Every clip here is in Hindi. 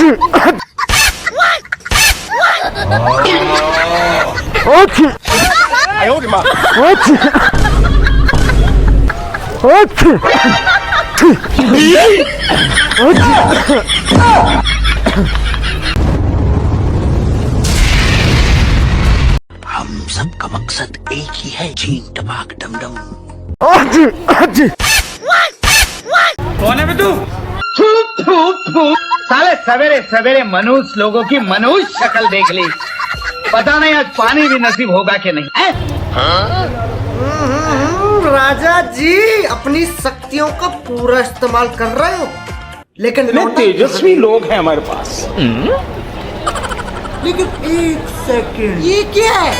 हम सबका मकसद एक ही है, चीन टपाक डमडम। कौन है बे तू? साले सवेरे सवेरे मनुष्य लोगों की मनुष्य शक्ल देख ली, पता नहीं आज पानी भी नसीब होगा कि नहीं है? राजा जी अपनी शक्तियों का पूरा इस्तेमाल कर रहे हो, लेकिन तेजस्वी लोग हैं हमारे पास। लेकिन एक सेकंड, ये क्या है?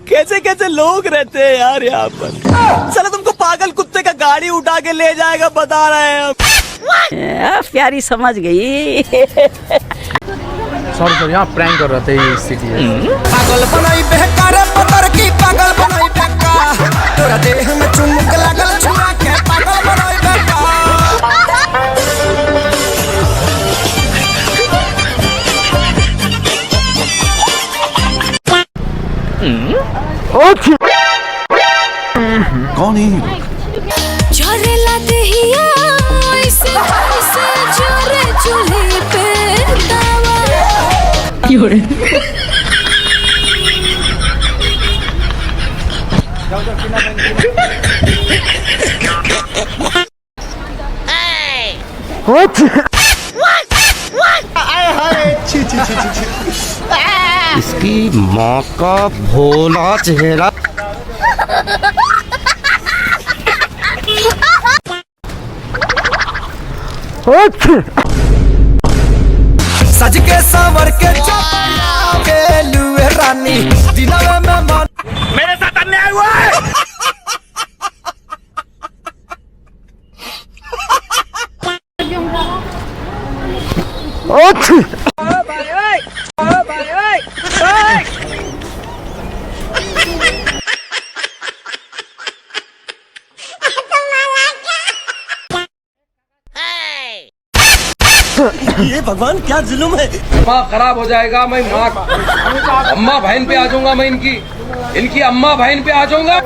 कैसे कैसे लोग रहते हैं यार यहाँ पर। चलो तुमको पागल कुत्ते का गाड़ी उठा के ले जाएगा, बता रहे हैं हम। प्यारी समझ गई। सॉरी यहाँ प्रैंक कर रहे थे इसीलिए। पागल बनाई बेकार पतर की, पागल बनाई बेकार तोरा देह में चुमुक लगल छुआ के, पागल बनाई कौन है? झरेला देहिया ऐसे ऐसे झरे चूल्हे पे तावा। इसकी माँ का भोला चेहरा। सज के सावर के के लुए रानी दिलवा में मन। मेरे साथ अन्याय हुआ है। ये भगवान क्या जुल्म है। माँ खराब हो जाएगा, मैं माँ अम्मा बहन पे आ जाऊंगा, मैं इनकी अम्मा बहन पे आ जाऊंगा।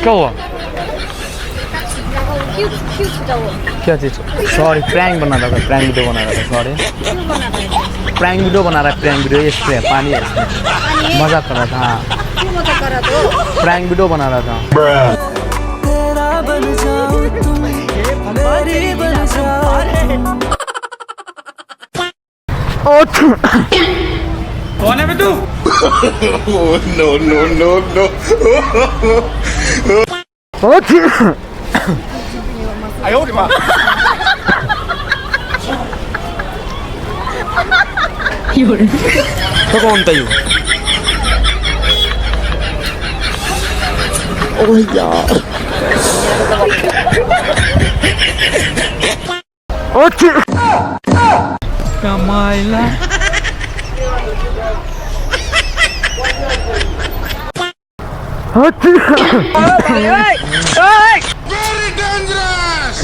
क्या हुआ? क्या चीज? सॉरी, प्रैंक बना रहा था, प्रैंक वीडियो बना रहा था। सॉरी, प्रैंक वीडियो बना रहा है, प्रैंक वीडियो। ये स्प्रे पानी है, मजाक कर रहा था। हाँ, प्रैंक वीडियो बना रहा था। बन जाओ तुम, मेरी बन जाओ। कौन है बे तू? No no no no. तो कौन था यू? ओह यार। कमाइला। Very dangerous.